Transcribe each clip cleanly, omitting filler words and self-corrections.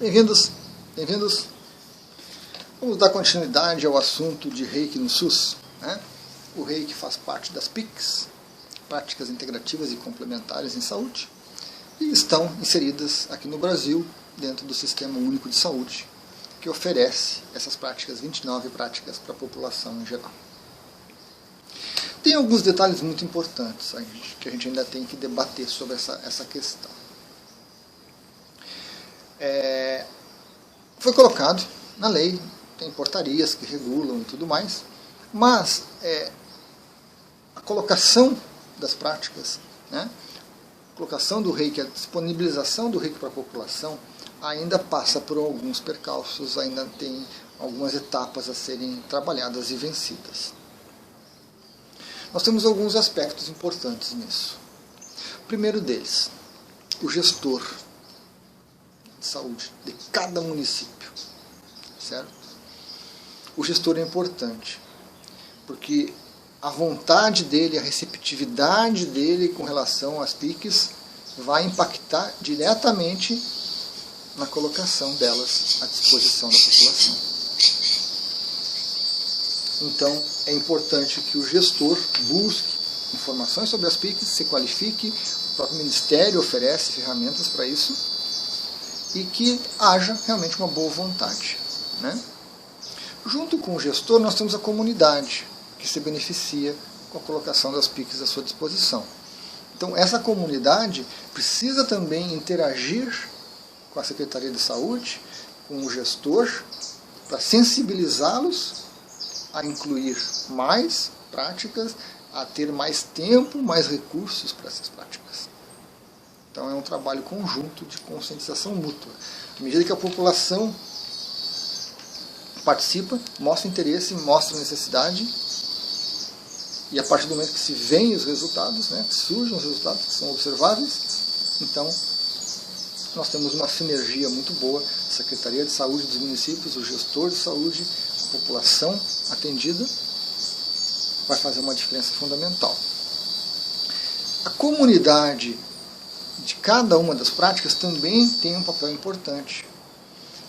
Bem-vindos, bem-vindos. Vamos dar continuidade ao assunto de Reiki no SUS, né? O Reiki faz parte das PICs, Práticas Integrativas e Complementares em Saúde, e estão inseridas aqui no Brasil, dentro do Sistema Único de Saúde, que oferece essas práticas, 29 práticas para a população em geral. Tem alguns detalhes muito importantes que a gente ainda tem que debater sobre essa questão. Foi colocado na lei, tem portarias que regulam e tudo mais, mas a colocação das práticas, né, a colocação do Reiki, a disponibilização do Reiki para a população, ainda passa por alguns percalços, ainda tem algumas etapas a serem trabalhadas e vencidas. Nós temos alguns aspectos importantes nisso. O primeiro deles, o gestor de saúde de cada município, certo? O gestor é importante, porque a vontade dele, a receptividade dele com relação às PICs vai impactar diretamente na colocação delas à disposição da população. Então, é importante que o gestor busque informações sobre as PICs, se qualifique, o próprio Ministério oferece ferramentas para isso, e que haja realmente uma boa vontade, né? Junto com o gestor, nós temos a comunidade, que se beneficia com a colocação das PICs à sua disposição. Então, essa comunidade precisa também interagir com a Secretaria de Saúde, com o gestor, para sensibilizá-los a incluir mais práticas, a ter mais tempo, mais recursos para essas práticas. Então é um trabalho conjunto de conscientização mútua. À medida que a população participa, mostra interesse, mostra necessidade, e a partir do momento que se veem os resultados, né, que surgem os resultados que são observáveis, então nós temos uma sinergia muito boa, a Secretaria de Saúde dos municípios, o gestor de saúde, a população atendida, vai fazer uma diferença fundamental. A comunidade de cada uma das práticas também tem um papel importante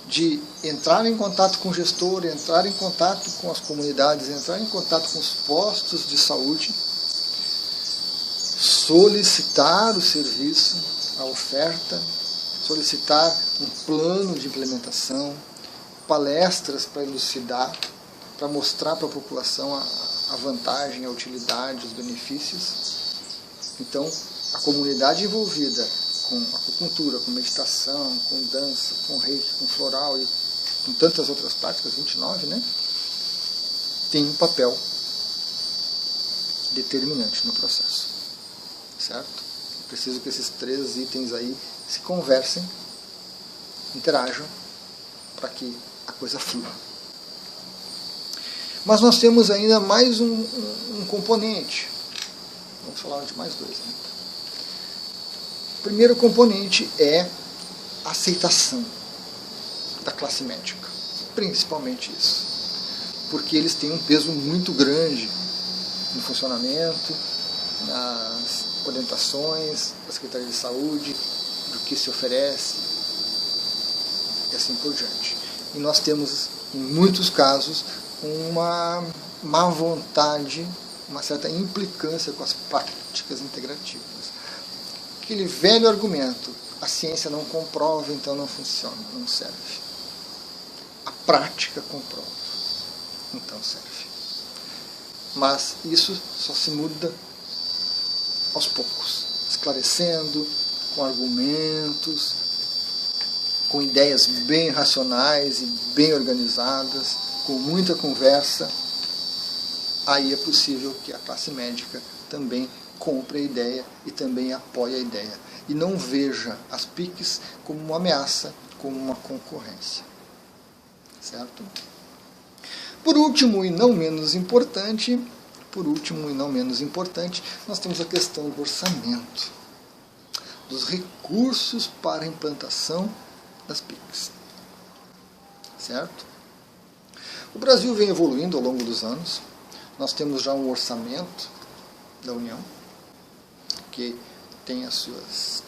de entrar em contato com o gestor, entrar em contato com as comunidades, entrar em contato com os postos de saúde, solicitar o serviço, a oferta, solicitar um plano de implementação, palestras para elucidar, para mostrar para a população a vantagem, a utilidade, os benefícios. Então, a comunidade envolvida com acupuntura, com meditação, com dança, com reiki, com floral e com tantas outras práticas, 29, né, tem um papel determinante no processo. Certo? É preciso que esses 3 itens aí se conversem, interajam, para que a coisa flua. Mas nós temos ainda mais um componente. Vamos falar de mais 2 ainda. O primeiro componente é a aceitação da classe médica, principalmente isso, porque eles têm um peso muito grande no funcionamento, nas orientações da Secretaria de Saúde, do que se oferece, e assim por diante. E nós temos, em muitos casos, uma má vontade, uma certa implicância com as práticas integrativas. Aquele velho argumento, a ciência não comprova, então não funciona, não serve. A prática comprova, então serve. Mas isso só se muda aos poucos, esclarecendo, com argumentos, com ideias bem racionais e bem organizadas, com muita conversa. Aí é possível que a classe médica também compre a ideia e também apoie a ideia. E não veja as PICs como uma ameaça, como uma concorrência. Certo? Por último e não menos importante, nós temos a questão do orçamento, dos recursos para a implantação das PICs. Certo? O Brasil vem evoluindo ao longo dos anos. Nós temos já um orçamento da União, que tem seus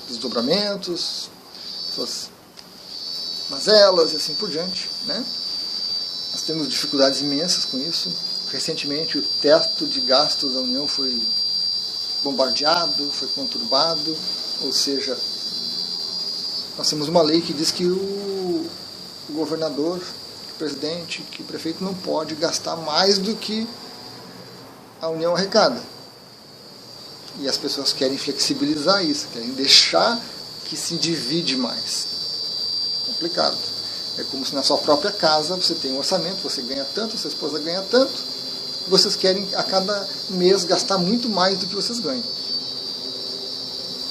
desdobramentos, suas mazelas e assim por diante, né? Nós temos dificuldades imensas com isso. Recentemente o teto de gastos da União foi bombardeado, foi conturbado, ou seja, nós temos uma lei que diz que o governador, o presidente, que o prefeito não pode gastar mais do que a União arrecada. E as pessoas querem flexibilizar isso, querem deixar que se divide mais. Complicado. É como se na sua própria casa você tem um orçamento, você ganha tanto, sua esposa ganha tanto, e vocês querem a cada mês gastar muito mais do que vocês ganham.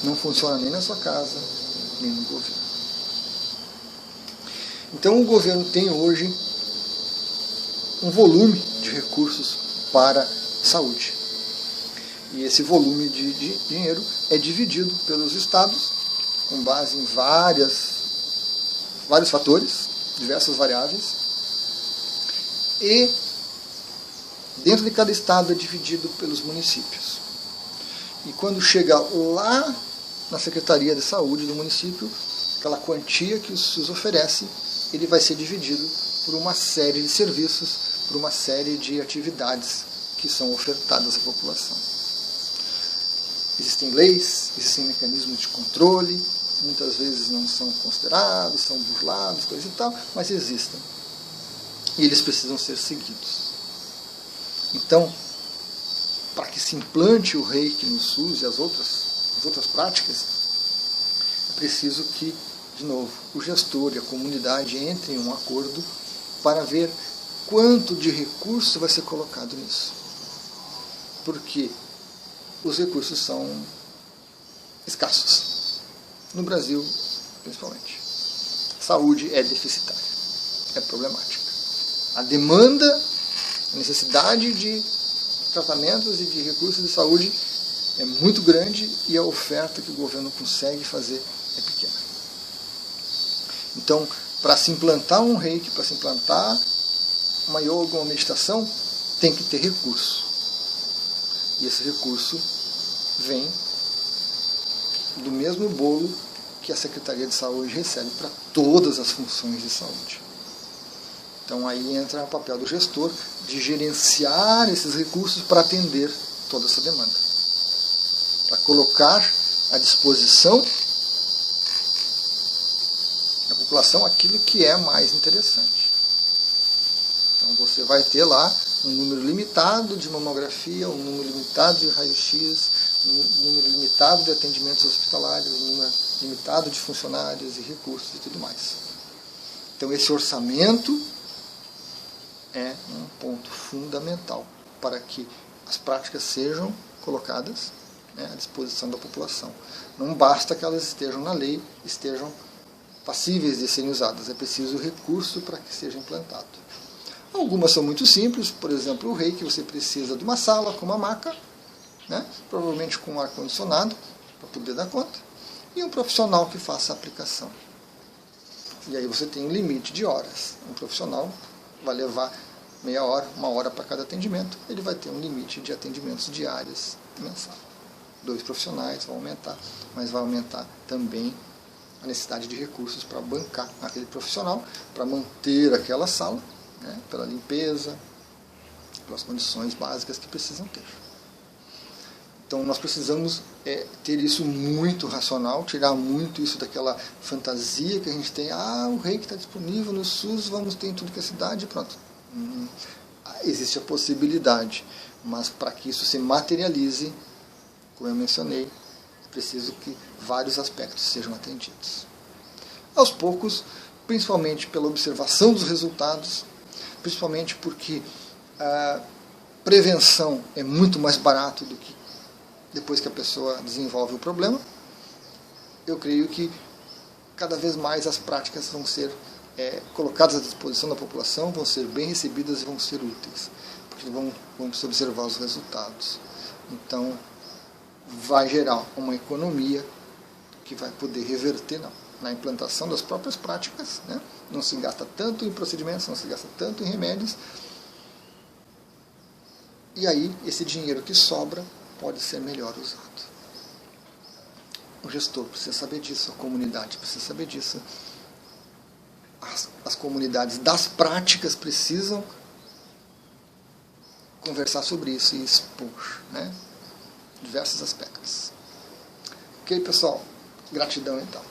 Não funciona nem na sua casa, nem no governo. Então o governo tem hoje um volume de recursos para saúde. E esse volume de dinheiro é dividido pelos estados, com base em vários fatores, diversas variáveis, e dentro de cada estado é dividido pelos municípios. E quando chega lá na Secretaria de Saúde do município, aquela quantia que o SUS oferece, ele vai ser dividido por uma série de serviços, por uma série de atividades que são ofertadas à população. Existem leis, existem mecanismos de controle, muitas vezes não são considerados, são burlados, coisa e tal, mas existem. E eles precisam ser seguidos. Então, para que se implante o Reiki no SUS e as outras práticas, é preciso que, de novo, o gestor e a comunidade entrem em um acordo para ver quanto de recurso vai ser colocado nisso. Porque os recursos são escassos. No Brasil, principalmente. Saúde é deficitária, é problemática. A demanda, a necessidade de tratamentos e de recursos de saúde é muito grande e a oferta que o governo consegue fazer é pequena. Então, para se implantar um reiki, para se implantar uma yoga, uma meditação, tem que ter recurso. E esse recurso vem do mesmo bolo que a Secretaria de Saúde recebe para todas as funções de saúde. Então aí entra o papel do gestor de gerenciar esses recursos para atender toda essa demanda. Para colocar à disposição da população aquilo que é mais interessante. Então você vai ter lá um número limitado de mamografia, um número limitado de raio-x, um número limitado de atendimentos hospitalares, um número limitado de funcionários e recursos e tudo mais. Então esse orçamento é um ponto fundamental para que as práticas sejam colocadas, né, à disposição da população. Não basta que elas estejam na lei, estejam passíveis de serem usadas, é preciso recurso para que seja implantado. Algumas são muito simples, por exemplo, o reiki, você precisa de uma sala com uma maca, né, provavelmente com um ar-condicionado, para poder dar conta, e um profissional que faça a aplicação. E aí você tem um limite de horas. Um profissional vai levar meia hora, uma hora para cada atendimento, ele vai ter um limite de atendimentos diários mensal. 2 profissionais vão aumentar, mas vai aumentar também a necessidade de recursos para bancar aquele profissional, para manter aquela sala, né, pela limpeza, pelas condições básicas que precisam ter. Então nós precisamos ter isso muito racional, tirar muito isso daquela fantasia que a gente tem, o reiki está disponível no SUS, vamos ter em tudo que é cidade, pronto. Existe a possibilidade, mas para que isso se materialize, como eu mencionei, é preciso que vários aspectos sejam atendidos. Aos poucos, principalmente pela observação dos resultados, principalmente porque a prevenção é muito mais barato do que depois que a pessoa desenvolve o problema, eu creio que cada vez mais as práticas vão ser colocadas à disposição da população, vão ser bem recebidas e vão ser úteis, porque vamos observar os resultados. Então, vai gerar uma economia que vai poder reverter na implantação das próprias práticas, né? Não se gasta tanto em procedimentos, não se gasta tanto em remédios, e aí esse dinheiro que sobra pode ser melhor usado. O gestor precisa saber disso, a comunidade precisa saber disso. as comunidades das práticas precisam conversar sobre isso e expor, né? Diversos aspectos. Ok, pessoal? Gratidão, então.